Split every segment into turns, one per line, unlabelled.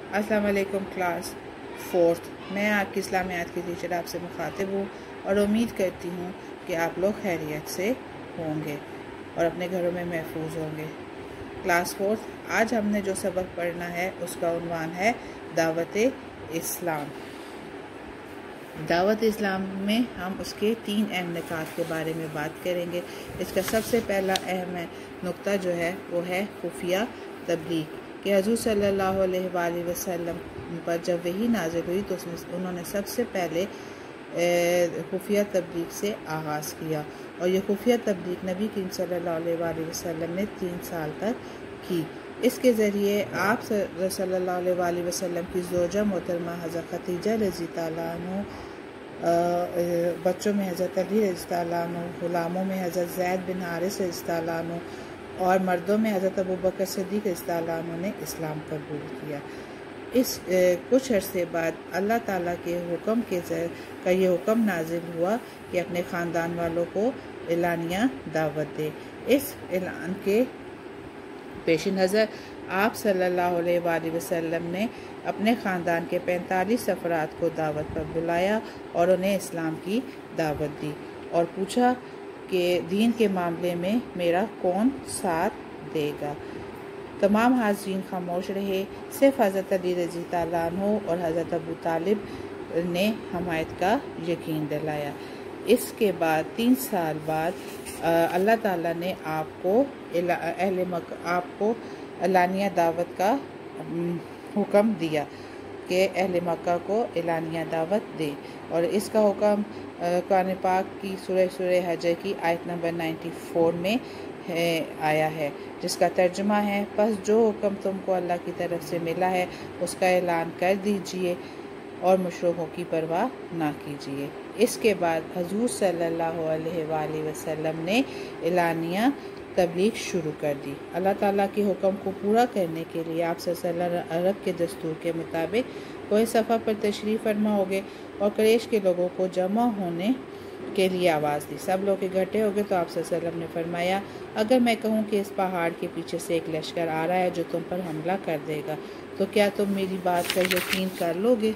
अस्सलाम वालेकुम class 4th। मैं आपकी इस्लामियात की टीचर आपसे मुखातिब हूँ और उम्मीद करती हूँ कि आप लोग खैरियत से होंगे और अपने घरों में महफूज होंगे। क्लास 4th, आज हमने जो सबक पढ़ना है उसका उन्वान है दावत इस्लाम। दावत इस्लाम में हम उसके 3 अहम निकात के बारे में बात करेंगे। इसका सबसे पहला अहम नुक्ता जो है वो है खुफिया तबलीग कि हज़ूर सल्लल्लाहु अलैहि वसल्लम पर जब वही नाज़िल हुई तो उन्होंने सबसे पहले खुफिया तबलीग से आगाज़ किया और ये खुफिया तबलीग नबी करीम सल्लल्लाहु अलैहि वसल्लम ने 3 साल तक की। इसके ज़रिए आप सल्लल्लाहु अलैहि वसल्लम की ज़ौजा मोहतरमा हज़रत खदीजा रज़ी तआला अन्हा, बच्चों में हज़रत अली रज़ी तआला अन्हु, ग़ुलामों में हज़रत ज़ैद बिन हारिस रज़ी तआला अन्हु और मर्दों में हज़रत अबू बकर सिद्दीक़ रज़ी तआला अन्हु ने इस्लाम कबूल किया। इस कुछ अरसे बाद अल्लाह ताला के हुक्म का ये हुक्म नाजिल हुआ कि अपने ख़ानदान वालों को एलानिया दावत दे। इस ऐलान के पेश नज़र आप सल्लल्लाहु अलैहि वसल्लम ने अपने ख़ानदान के 45 अफराद को दावत पर बुलाया और उन्हें इस्लाम की दावत दी और पूछा कि दीन के मामले में मेरा कौन साथ देगा। तमाम हाज़रीन खामोश रहे, सिर्फ हज़रत अली रज़ी तआला अन्हु और हज़रत अबू तालिब ने हमायत का यकीन दिलाया। इसके बाद 3 साल बाद अल्लाह ताला ने आपको एलानिया दावत का हुक्म दिया कि अहले मक्का को एलानिया दावत दे और इसका हुक्म कुरान पाक की सूरह हज की आयत नंबर 94 में आया है, जिसका तर्जुमा है, बस जो हुक्म तुमको अल्लाह की तरफ से मिला है उसका ऐलान कर दीजिए और मुशरिकों की परवाह ना कीजिए। इसके बाद हजूर सल्लल्लाहु अलैहि वसल्लम ने एलानिया तबलीग शुरू कर दी। अल्लाह ताला के हुक्म को पूरा करने के लिए आप सल्लल्लाहु अरब के दस्तूर के मुताबिक कोई सफ़ा पर तशरीफ़ फरमा हो गए और कुरैश के लोगों को जमा होने के लिए आवाज़ दी। सब लोग इकट्ठे हो गए तो आप सल्लल्लाहु अलैहि वसल्लम ने फरमाया, अगर मैं कहूँ कि इस पहाड़ के पीछे से एक लश्कर आ रहा है जो तुम पर हमला कर देगा तो क्या तुम मेरी बात पर यकीन कर लोगे?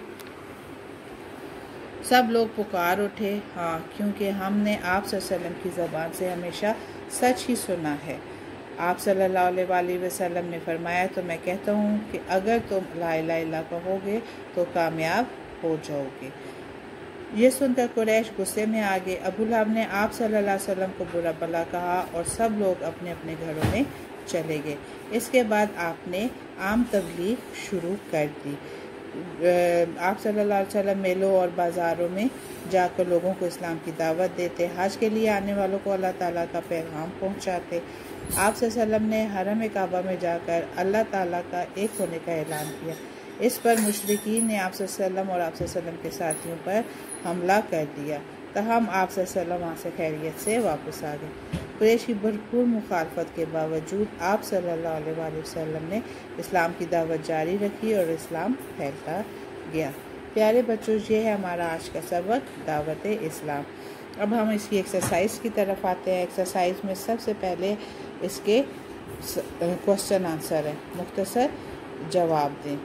सब लोग पुकार उठे, हाँ, क्योंकि हमने आप सल्लल्लाहु अलैहि वसल्लम की ज़बान से हमेशा सच ही सुना है। आप सल्लल्लाहु अलैहि वसल्लम ने फरमाया, तो मैं कहता हूँ कि अगर तुम ला इलाहा इल्लल्लाह कहोगे तो कामयाब हो जाओगे। ये सुनकर कुरैश गुस्से में आ गए। अबू लहब ने आप सल्लल्लाहु अलैहि वसल्लम को बुरा भला कहा और सब लोग अपने अपने घरों में चले गए। इसके बाद आपने आम तबलीग शुरू कर दी। आप सल्लल्लाहु अलैहि वसल्लम मेलों और बाज़ारों में जाकर लोगों को इस्लाम की दावत देते, हज के लिए आने वालों को अल्लाह ताला का पैगाम पहुंचाते। आप सल्लल्लाहु अलैहि वसल्लम ने हरम काबा में जाकर अल्लाह ताला का एक होने का ऐलान किया। इस पर मुशरिकीन ने आप सल्लल्लाहु अलैहि वसल्लम और आप सल्लल्लाहु अलैहि वसल्लम के साथियों पर हमला कर दिया, तहम आप सल्लल्लाहु अलैहि वसल्लम वहाँ से खैरियत से वापस आ गए। कुरैश की भरपूर मुखालफत के बावजूद आप सल्लल्लाहु अलैहि वसल्लम ने इस्लाम की दावत जारी रखी और इस्लाम फैलता गया। प्यारे बच्चों, ये है हमारा आज का सबक दावत इस्लाम। अब हम इसकी एक्सरसाइज की तरफ आते हैं। एक्सरसाइज में सबसे पहले इसके क्वेश्चन आंसर है, मुख्तसर जवाब दें।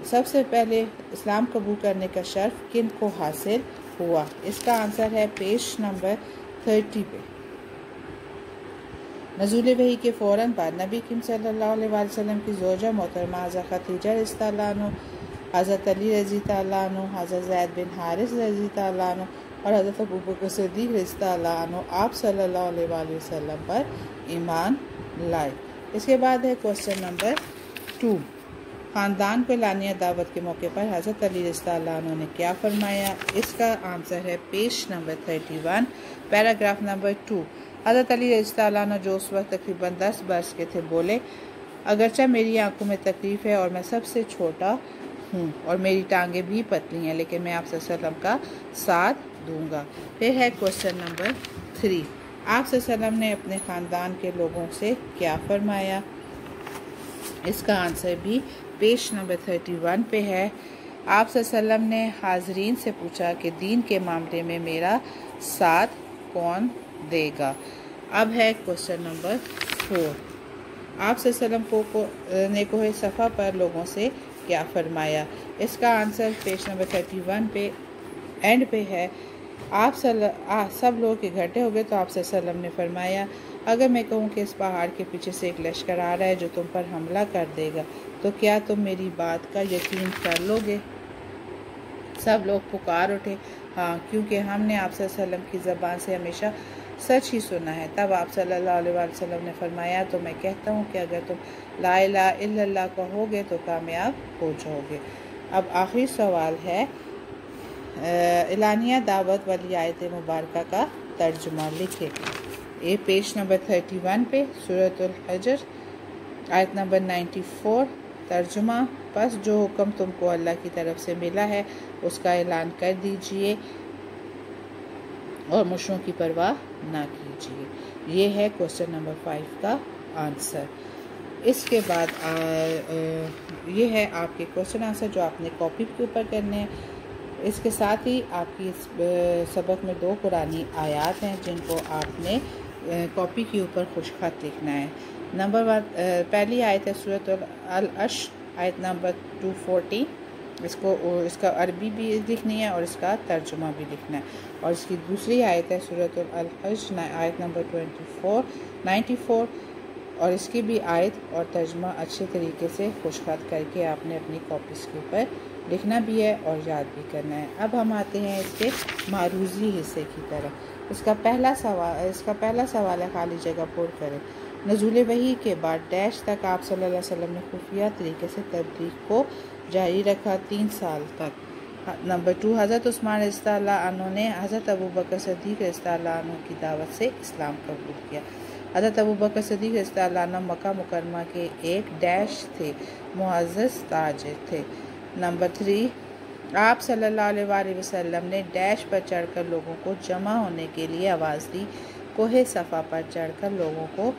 सबसे पहले इस्लाम कबूल करने का शर्फ किन को हासिल हुआ? इसका आंसर है पेज नंबर 30 पे। नज़ूल वही के फ़ौरन बाद नबी करीम सल्लल्लाहु अलैहि वसल्लम की ज़ौजा मोहतरमा हज़रत खदीजा रज़ी तआला अन्हा, हज़रत अली रज़ी तआला अन्हु, हज़रत ज़ैद बिन हारिस रज़ी तआला अन्हु और हज़रत अबू बकर सिद्दीक़ रज़ी तआला अन्हु आप सल्लल्लाहु अलैहि वसल्लम पर ईमान लाए। इसके बाद है क्वेश्चन नंबर 2। ख़ानदान को एलानिया दावत के मौके पर हज़रत अली रज़ी तआला अन्हु ने क्या फरमाया? इसका आंसर है पेज नंबर 31, पैराग्राफ नंबर 2। हज़रत अली रज़ी तआला अन्हु जो उस वक्त तकरीबन 10 वर्ष के थे बोले, अगरचे मेरी आंखों में तकलीफ़ है और मैं सबसे छोटा हूँ और मेरी टांगें भी पतली हैं, लेकिन मैं आप सल्लल्लाहु अलैहि वसल्लम का साथ दूंगा। फिर है क्वेश्चन नंबर 3। आप सल्लल्लाहु अलैहि वसल्लम ने अपने ख़ानदान के लोगों से क्या फरमाया? इसका आंसर भी पेज नंबर 31 पे है। आप सल्लल्लाहु अलैहि वसल्लम ने हाज़रीन से पूछा कि दीन के मामले में मेरा साथ कौन देगा? अब है क्वेश्चन नंबर 4। आप सल्लल्लाहु अलैहि वसल्लम ने कोहे सफ़ा पर लोगों से क्या फरमाया। इसका आंसर पेज नंबर 31 पे एंड पे है। सब लोग इकट्ठे हो गए तो आप सल्लम ने फरमाया, अगर मैं कहूँ कि इस पहाड़ के पीछे से एक लश्कर आ रहा है जो तुम पर हमला कर देगा, तो क्या तुम मेरी बात का यकीन कर लोगे? सब लोग पुकार उठे, हाँ, क्योंकि हमने आप सल्लम की ज़बान से हमेशा सच ही सुना है। तब आप सल्लल्लाहु अलैहि वसल्लम ने फरमाया, तो मैं कहता हूँ कि अगर तुम ला इलाहा इल्लल्लाह कहोगे तो कामयाब हो जाओगे। अब आखिरी सवाल है, इलानिया दावत वाली आयत मुबारका का तर्जुमा लिखे। ये पेज नंबर 31 पे सूरतुल हजर आयत नंबर 94 तर्जुमा। बस जो हुक्म तुमको अल्लाह की तरफ से मिला है उसका ऐलान कर दीजिए और मुश्किलों की परवाह ना कीजिए। ये है क्वेश्चन नंबर 5 का आंसर। इसके बाद ये है आपके क्वेश्चन आंसर जो आपने कॉपी के ऊपर करने हैं। इसके साथ ही आपकी इस सबक में 2 कुरानी आयात हैं जिनको आपने कॉपी के ऊपर खुशखत लिखना है। नंबर 1 पहली आयत है सूरत अल-अश आयत नंबर 240। इसका अरबी भी लिखनी है और इसका तर्जुमा भी लिखना है। और इसकी दूसरी आयत है सूरत अल-हज आयत नंबर 94 और इसकी भी आयत और तर्जुमा अच्छे तरीके से खुशखत करके आपने अपनी कॉपीज़ के ऊपर लिखना भी है और याद भी करना है। अब हम आते हैं इसके मारूजी हिस्से की तरफ। इसका पहला सवाल है, खाली जगह पुर करें। नज़ूल वही के बाद डैश तक आप सल्लल्लाहु अलैहि वसल्लम ने खुफिया तरीके से तबलीग को जारी रखा 3 साल तक। नंबर 2 हज़रत उस्मान रज़ियल्लाहु अन्हु ने हज़रत अबू बकर सिद्दीक़ रज़ियल्लाहु अन्हु की दावत से इस्लाम कबूल किया। हज़रत अबू बकर सिद्दीक़ रज़ियल्लाहु अन्हु मक्का मुकरमा के एक डैश थे, मुअज़्ज़ज़ ताजिर थे। नंबर 3 आप सल्लल्लाहु अलैहि वसल्लम ने डैश पर चढ़कर लोगों को जमा होने के लिए आवाज़ दी, कोहे सफ़ा पर चढ़कर लोगों को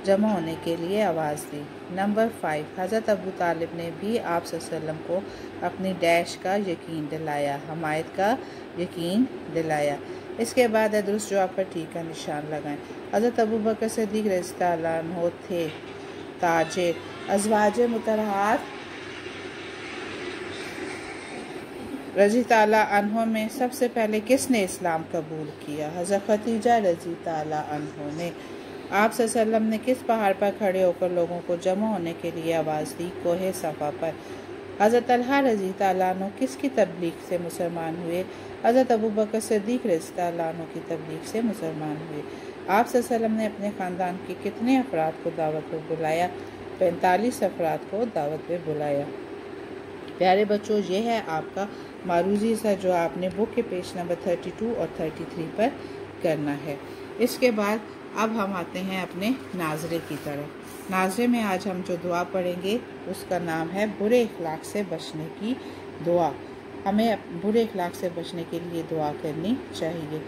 जमा होने के लिए आवाज़ दी। नंबर 5 हज़रत अबू तालिब ने भी आप सल्लम को अपनी डैश का यकीन दिलाया, हमायत का यकीन दिलाया। इसके बाद है दुरुस्त जवाब पर ठीक का निशान लगाएं। हज़रत अबू बकर सिद्दीक़ रज़ियल्लाहु अन्हु थे ताजिर। अज़वाज मुतहहारात रज़ियल्लाहु अन्हु में सबसे पहले किसने इस्लाम कबूल किया? हज़रत खदीजा रज़ियल्लाहु अन्हु ने। आप सल्लम ने किस पहाड़ पर खड़े होकर लोगों को जमा होने के लिए आवाज़ दी? कोहे सफ़ा पर। हज़रत तलहा रज़ियल्लाहु अन्हु किसकी तबलीग से मुसलमान हुए? हज़रत अबू बकर सिद्दीक़ रज़ियल्लाहु अन्हु की तबलीग से मुसलमान हुए। आप सल्लम ने अपने ख़ानदान के कितने अफराद को दावत पर बुलाया? 45 अफराद को दावत पर बुलाया। प्यारे बच्चों, ये है आपका मारूजी हिस्सा जो आपने बुक के पेज नंबर 32 और 33 पर करना है। इसके बाद अब हम आते हैं अपने नाजरे की तरफ। नाजरे में आज हम जो दुआ पढ़ेंगे उसका नाम है बुरे इखलाक से बचने की दुआ। हमें बुरे इखलाक से बचने के लिए दुआ करनी चाहिए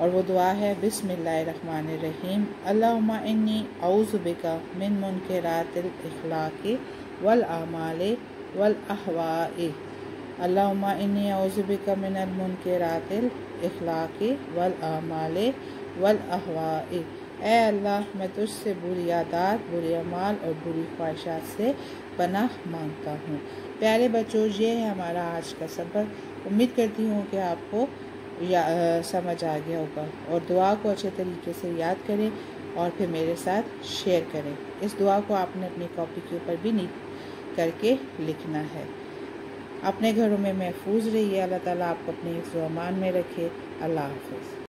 और वो दुआ है बिस्मिल्लाहिर्रहमानिर्रहीम अल्लाहुम्मा इन्नी औज़ु बिका मिन मुनकरातिल इखलाक़ि वल आमाले वल अहवाए। अल्लाहुम्मा इन्नी औज़ु बिका मिनल मुनकरातिल इखलाक़ि वल आमाले वल अहवाए। ऐ अल्लाह, मैं तुझसे बुरी आदत, बुरे अमाल और बुरी ख्वाहिशात से पनाह मांगता हूँ। प्यारे बच्चों, ये है हमारा आज का सबक। उम्मीद करती हूँ कि आपको समझ आ गया होगा और दुआ को अच्छे तरीके से याद करें और फिर मेरे साथ शेयर करें। इस दुआ को आपने अपनी कॉपी के ऊपर भी नीट करके लिखना है। अपने घरों में महफूज रहिए। अल्लाह ताला आपको अपने हिफ्ज़ व अमान में रखे। अल्लाह हाफ़िज़।